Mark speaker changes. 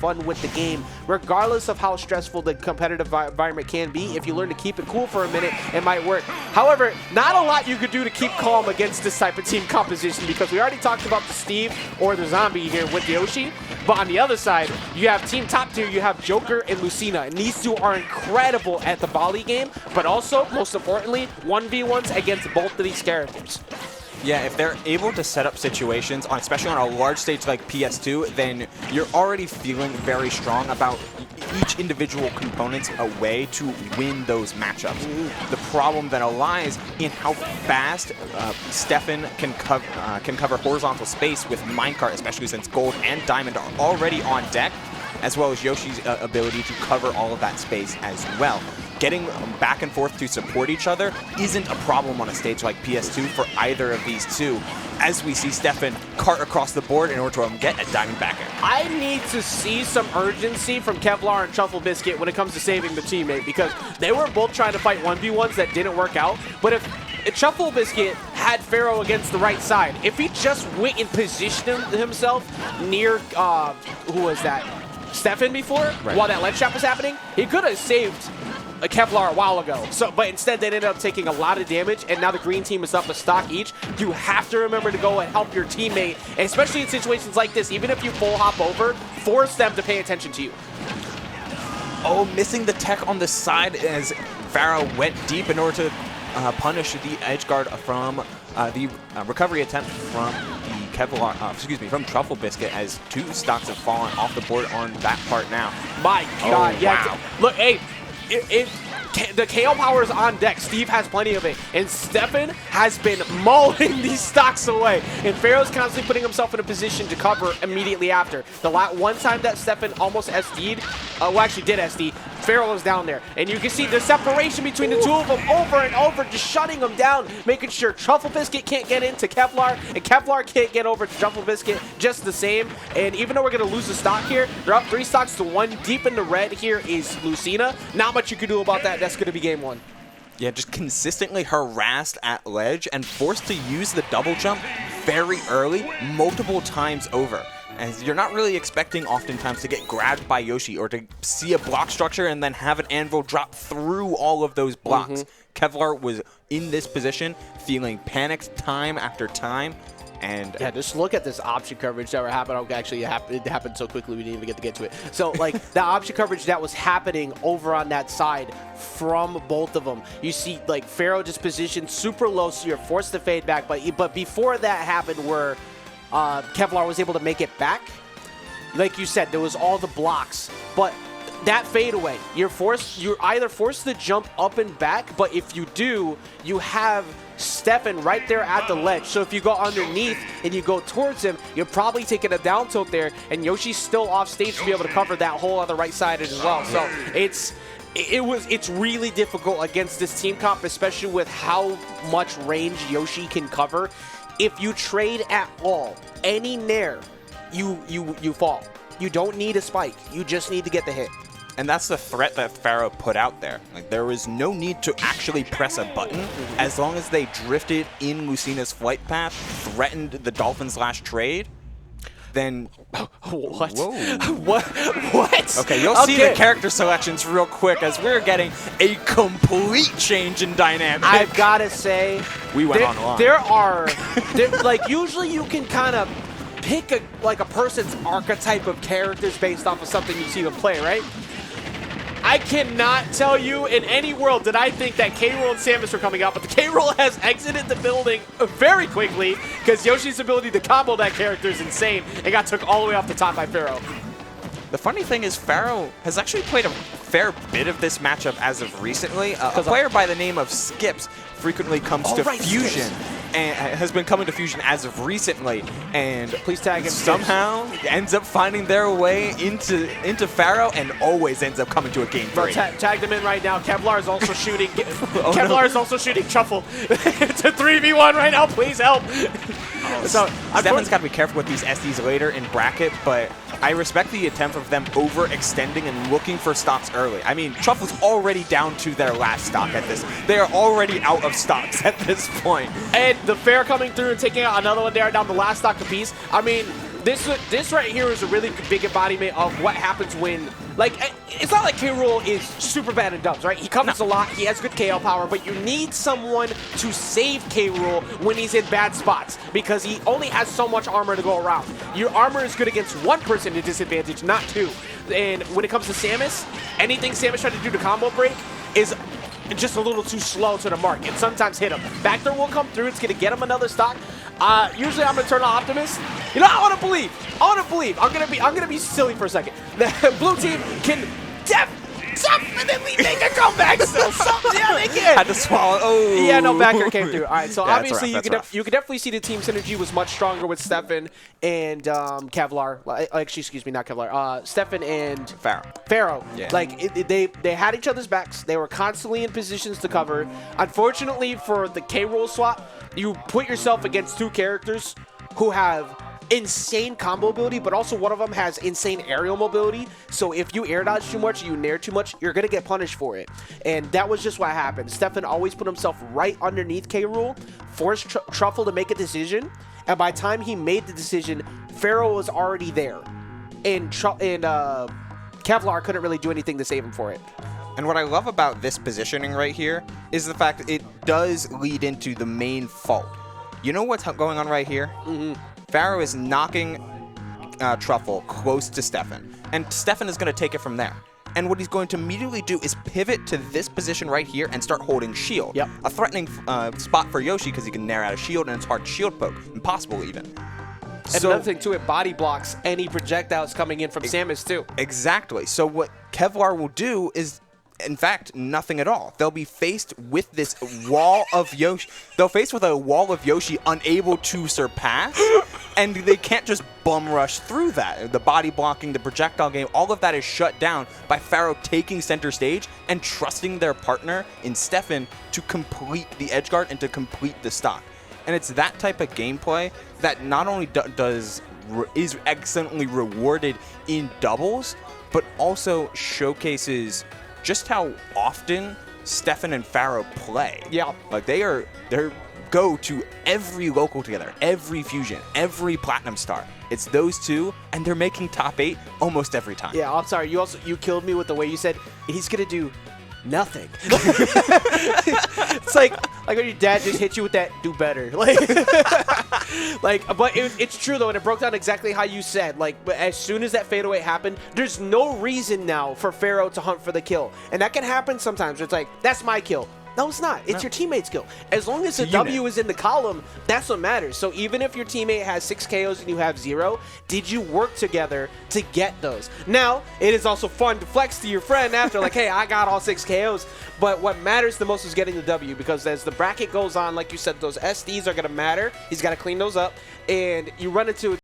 Speaker 1: fun with the game. Regardless of how stressful the competitive environment can be, if you learn to keep it cool for a minute, it might work. However, not a lot you could do to keep calm against this type of team composition, because we already talked about the Steve or the Zombie here with Yoshi. But on the other side, you have team top tier, you have Joker and Lucina, and these two are incredible at the volley game, but also, most importantly, 1v1s against both of these characters.
Speaker 2: Yeah, if they're able to set up situations, especially on a large stage like PS2, then you're already feeling very strong about each individual component's a way to win those matchups. The problem then lies in how fast Steffen can cover horizontal space with Minecart, especially since Gold and Diamond are already on deck, as well as Yoshi's ability to cover all of that space as well. Getting back and forth to support each other isn't a problem on a stage like PS2 for either of these two, as we see Steffen cart across the board in order to get a diamond backer. I
Speaker 1: need to see some urgency from Kevlar and TruffleBiscuit when it comes to saving the teammate, because they were both trying to fight 1v1s that didn't work out. But if TruffleBiscuit had Pharaoh against the right side, if he just went and positioned himself near, who was that? Steffen before, while that ledge trap was happening, he could have saved a Kevlar a while ago. But instead they ended up taking a lot of damage, and now the green team is up a stock each. You have to remember to go and help your teammate, and especially in situations like this. Even if you full hop over, force them to pay attention to you.
Speaker 2: Oh, missing the tech on the side as Pharaoh went deep in order to punish the edge guard from the recovery attempt from the Kevlar, from TruffleBiscuit, as 2 stocks have fallen off the board on that part now.
Speaker 1: My God, yeah.
Speaker 2: Wow.
Speaker 1: Look, hey, the KO power is on deck. Steve has plenty of it, and Steffen has been mauling these stocks away, and Pharaoh's constantly putting himself in a position to cover immediately after. The one time that Steffen almost SD'd, well, actually did SD, Pharaoh was down there, and you can see the separation between the two of them over and over, just shutting them down, making sure TruffleBiscuit can't get into Kevlar, and Kevlar can't get over to TruffleBiscuit just the same. And even though we're going to lose the stock here, they're up 3 stocks to 1. Deep in the red here is Lucina. Not much you can do about that. That's going to be game 1.
Speaker 2: Yeah, just consistently harassed at ledge and forced to use the double jump very early, multiple times over. As you're not really expecting oftentimes to get grabbed by Yoshi or to see a block structure and then have an anvil drop through all of those blocks. Kevlar was in this position, feeling panicked time after time. And
Speaker 1: yeah, just look at this option coverage that were happening. Oh, actually, it happened so quickly we didn't even get to it. So, like, the option coverage that was happening over on that side from both of them. You see, like, Pharaoh just positioned super low, so you're forced to fade back. But before that happened, where Kevlar was able to make it back, like you said, there was all the blocks. But that fadeaway, you're either forced to jump up and back, but if you do, you have Steffen right there at the ledge. So if you go underneath and you go towards him, you're probably taking a down tilt there, and Yoshi's still off stage to be able to cover that whole other right side as well. So it's really difficult against this team comp, especially with how much range Yoshi can cover. If you trade at all, any nair, you fall. You don't need a spike. You just need to get the hit.
Speaker 2: And that's the threat that Pharaoh put out there. Like, there was no need to actually press a button. As long as they drifted in Lucina's flight path, threatened the Dolphins' last trade, then...
Speaker 1: What?
Speaker 2: Whoa.
Speaker 1: What?
Speaker 2: Okay, you'll see the character selections real quick as we're getting a complete change in dynamic.
Speaker 1: I've got to say...
Speaker 2: We went on.
Speaker 1: Like, usually you can kind of pick a person's archetype of characters based off of something you see them play, right? I cannot tell you in any world did I think that K-Rool and Samus were coming out, but the K-Rool has exited the building very quickly because Yoshi's ability to combo that character is insane and got took all the way off the top by Pharaoh.
Speaker 2: The funny thing is Pharaoh has actually played a fair bit of this matchup as of recently. A player by the name of Skips frequently comes to Fusion. And has been coming to Fusion as of recently, and
Speaker 1: please tag him.
Speaker 2: Somehow ends up finding their way into Pharaoh, and always ends up coming to a game 3.
Speaker 1: Tag them in right now. Kevlar is also shooting. Kevlar is also shooting Truffle. It's a 3v1 right now. Please help.
Speaker 2: So Steffen's got to be careful with these SDs later in bracket, but I respect the attempt of them overextending and looking for stocks early. I mean, Truffle's already down to their last stock at this. They are already out of stocks at this point.
Speaker 1: And the Fair coming through and taking out another one there down the last stock apiece. I mean, This right here is a really big embodiment of what happens when, like, it's not like K-Rool is super bad in dubs, right? He covers a lot, he has good KO power, but you need someone to save K-Rool when he's in bad spots because he only has so much armor to go around. Your armor is good against one person to disadvantage, not two. And when it comes to Samus, anything Samus tried to do to combo break is just a little too slow to the mark and sometimes hit him. Back throw will come through, it's gonna get him another stock. Usually I'm an eternal optimist. You know, I want to believe. I'm gonna be silly for a second. The blue team can definitely make a comeback still. Yeah, they can.
Speaker 2: Had to swallow. Oh.
Speaker 1: Yeah, no, backer came through. All right, so
Speaker 2: Yeah,
Speaker 1: obviously you can definitely see the team synergy was much stronger with Steffen and Kevlar. Actually, excuse me, not Kevlar. Steffen and Pharaoh.
Speaker 2: Yeah.
Speaker 1: Like they had each other's backs. They were constantly in positions to cover. Unfortunately for the K-Rool swap, you put yourself against two characters who have insane combo ability, but also one of them has insane aerial mobility. So if you air dodge too much, you nair too much, you're gonna get punished for it. And that was just what happened. Steffen always put himself right underneath K-Rool, forced Truffle to make a decision, and by the time he made the decision, Pharaoh was already there, and Kevlar couldn't really do anything to save him for it.
Speaker 2: And what I love about this positioning right here is the fact that it does lead into the main fault. You know what's going on right here? Pharaoh is knocking Truffle close to Steffen, and Steffen is going to take it from there. And what he's going to immediately do is pivot to this position right here and start holding shield.
Speaker 1: Yep.
Speaker 2: A threatening spot for Yoshi because he can nair out a shield, and it's hard to shield poke. Impossible even.
Speaker 1: And another thing too, it body blocks any projectiles coming in from Samus too.
Speaker 2: Exactly. So what Kevlar will do is, in fact, nothing at all. They'll be faced with this wall of Yoshi. They'll face with a wall of Yoshi unable to surpass, and they can't just bum rush through that. The body blocking, the projectile game, all of that is shut down by Pharaoh taking center stage and trusting their partner in Steffen to complete the edge guard and to complete the stock. And it's that type of gameplay that not only is excellently rewarded in doubles, but also showcases just how often Steffen and Pharaoh play.
Speaker 1: Yeah.
Speaker 2: Like they go to every local together, every fusion, every platinum star. It's those two, and they're making top 8 almost every time.
Speaker 1: Yeah, I'm sorry. You killed me with the way you said he's gonna do nothing. It's like when your dad just hit you with that "do better." But it's true though, and it broke down exactly how you said. Like, but as soon as that fadeaway happened, there's no reason now for Pharaoh to hunt for the kill, and that can happen sometimes. It's like, that's my kill. No, it's not. It's your teammate's kill. As long as the W is in the column, that's what matters. So even if your teammate has 6 KOs and you have 0, did you work together to get those? Now, it is also fun to flex to your friend after, like, hey, I got all 6 KOs. But what matters the most is getting the W, because as the bracket goes on, like you said, those SDs are going to matter. He's got to clean those up. And you run into